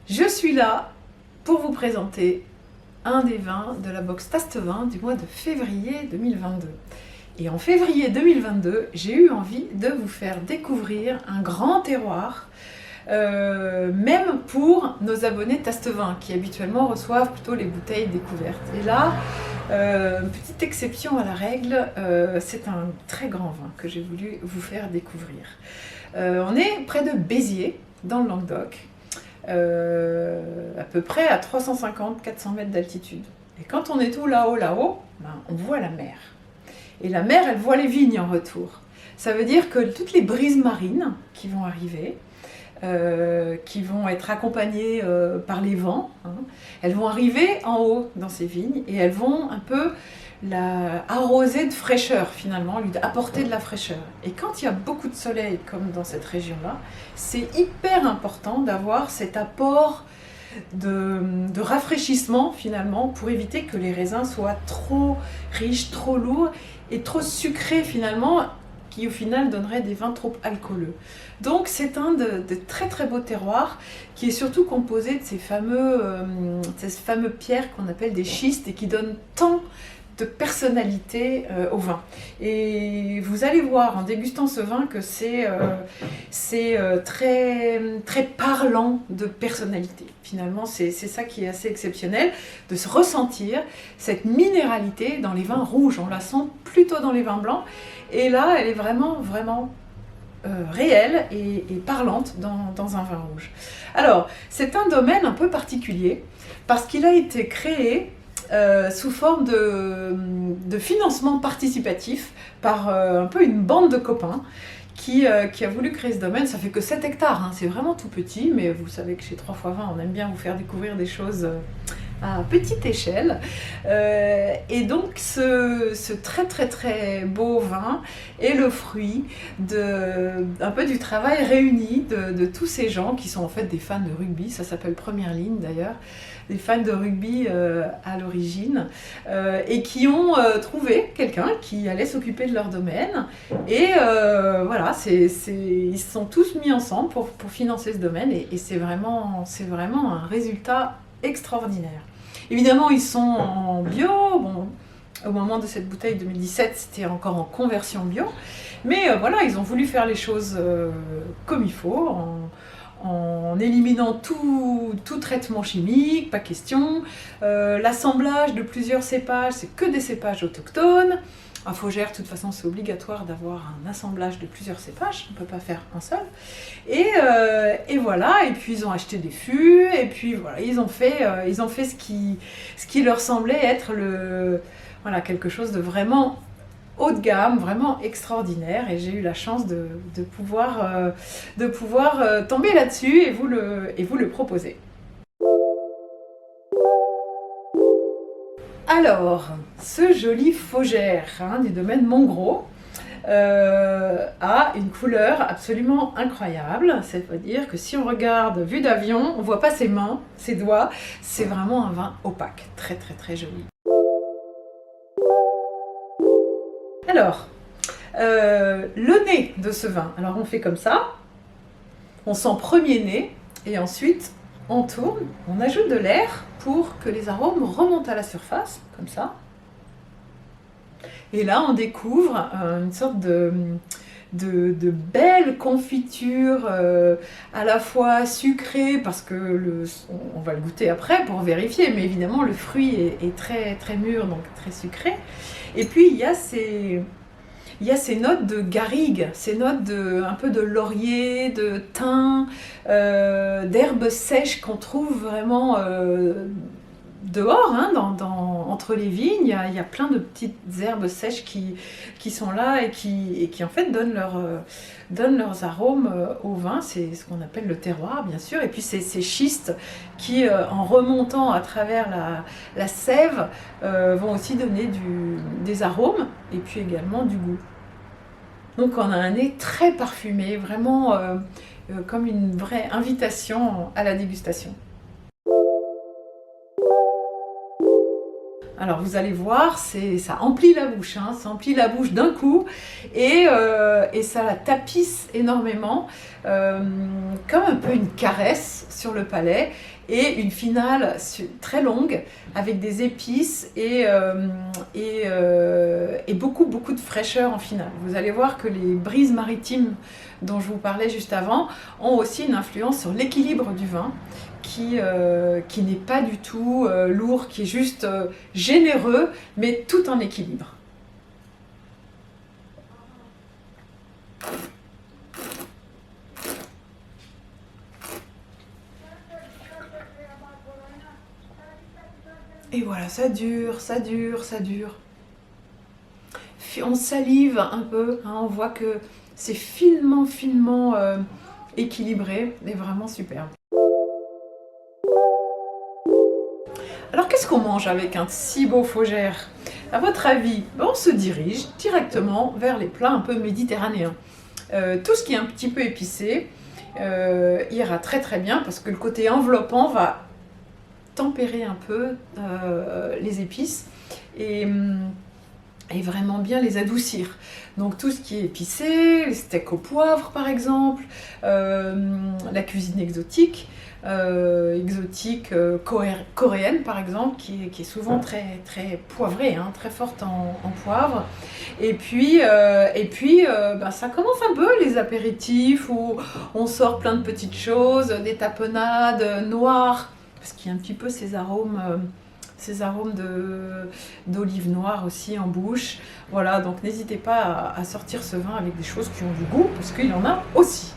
Je suis là pour vous présenter un des vins de la box Taste Vin du mois de février 2022. Et en février 2022, j'ai eu envie de vous faire découvrir un grand terroir, même pour nos abonnés Taste Vin qui habituellement reçoivent plutôt les bouteilles découvertes. Et là, petite exception à la règle, c'est un très grand vin que j'ai voulu vous faire découvrir. On est près de Béziers, dans le Languedoc. À peu près à 350-400 mètres d'altitude. Et quand on est tout là-haut, on voit la mer. Et la mer, elle voit les vignes en retour. Ça veut dire que toutes les brises marines qui vont arriver, qui vont être accompagnées par les vents, elles vont arriver en haut dans ces vignes et elles vont un peu arroser de fraîcheur finalement, lui apporter de la fraîcheur. Et quand il y a beaucoup de soleil comme dans cette région-là, c'est hyper important d'avoir cet apport de rafraîchissement finalement pour éviter que les raisins soient trop riches, trop lourds et trop sucrés finalement, qui au final donnerait des vins trop alcooleux. Donc c'est un de très très beaux terroirs qui est surtout composé de ces fameuses pierres qu'on appelle des schistes et qui donnent tant de personnalité au vin. Et vous allez voir en dégustant ce vin que c'est très, très parlant de personnalité. Finalement, c'est ça qui est assez exceptionnel, de se ressentir cette minéralité dans les vins rouges. On la sent plutôt dans les vins blancs. Et là, elle est vraiment, vraiment réelle et parlante dans un vin rouge. Alors, c'est un domaine un peu particulier parce qu'il a été créé sous forme de financement participatif par un peu une bande de copains qui a voulu créer ce domaine. Ça fait que 7 hectares, c'est vraiment tout petit, mais vous savez que chez 3x20, on aime bien vous faire découvrir des choses à petite échelle. Et donc ce très très très beau vin est le fruit un peu du travail réuni de tous ces gens qui sont en fait des fans de rugby. Ça s'appelle Première Ligne d'ailleurs, des fans de rugby à l'origine, et qui ont trouvé quelqu'un qui allait s'occuper de leur domaine. Et voilà, ils se sont tous mis ensemble pour financer ce domaine, et c'est vraiment un résultat extraordinaire. Évidemment, ils sont en bio. Bon, au moment de cette bouteille 2017, c'était encore en conversion bio. Mais voilà, ils ont voulu faire les choses comme il faut, en éliminant tout traitement chimique, pas question. L'assemblage de plusieurs cépages, c'est que des cépages autochtones. À Faugère, de toute façon, c'est obligatoire d'avoir un assemblage de plusieurs cépages, on ne peut pas faire un seul. Et voilà, et puis ils ont acheté des fûts, et puis voilà, ils ont fait ce qui leur semblait être quelque chose de vraiment haut de gamme, vraiment extraordinaire, et j'ai eu la chance de pouvoir tomber là-dessus et vous le proposer. Alors, ce joli Faugère du domaine Montgros a une couleur absolument incroyable. C'est-à-dire que si on regarde vue d'avion, on ne voit pas ses mains, ses doigts. C'est vraiment un vin opaque, très très très joli. Alors, le nez de ce vin. Alors on fait comme ça, on sent premier nez et ensuite on tourne, on ajoute de l'air pour que les arômes remontent à la surface, comme ça. Et là, on découvre une sorte de belle confiture, à la fois sucrée, parce que on va le goûter après pour vérifier, mais évidemment le fruit est très, très mûr, donc très sucré. Et puis il y a ces notes de garrigue, ces notes un peu de laurier, de thym, d'herbes sèches qu'on trouve vraiment dehors, entre les vignes. Il y a plein de petites herbes sèches qui sont là et qui en fait donnent leurs arômes au vin. C'est ce qu'on appelle le terroir, bien sûr. Et puis ces schistes qui, en remontant à travers la sève, vont aussi donner des arômes et puis également du goût. Donc on a un nez très parfumé, vraiment comme une vraie invitation à la dégustation. Alors vous allez voir, ça emplit la bouche, ça emplit la bouche d'un coup et ça la tapisse énormément, comme un peu une caresse sur le palais. et une finale très longue avec des épices et beaucoup de fraîcheur en finale. Vous allez voir que les brises maritimes dont je vous parlais juste avant ont aussi une influence sur l'équilibre du vin qui n'est pas du tout lourd, qui est juste généreux mais tout en équilibre. Et voilà, ça dure, ça dure, ça dure. On salive un peu, hein, on voit que c'est finement équilibré et vraiment superbe. Alors qu'est-ce qu'on mange avec un si beau Faugère? À votre avis, on se dirige directement vers les plats un peu méditerranéens. Tout ce qui est un petit peu épicé ira très très bien parce que le côté enveloppant va tempérer un peu les épices et vraiment bien les adoucir. Donc tout ce qui est épicé, les steaks au poivre par exemple, la cuisine exotique, coréenne par exemple, qui est souvent très, très poivrée, hein, très forte en poivre. Et puis ça commence un peu les apéritifs où on sort plein de petites choses, des tapenades noires, parce qu'il y a un petit peu ces arômes d'olive noire aussi en bouche. Voilà, donc n'hésitez pas à sortir ce vin avec des choses qui ont du goût, parce qu'il y en a aussi.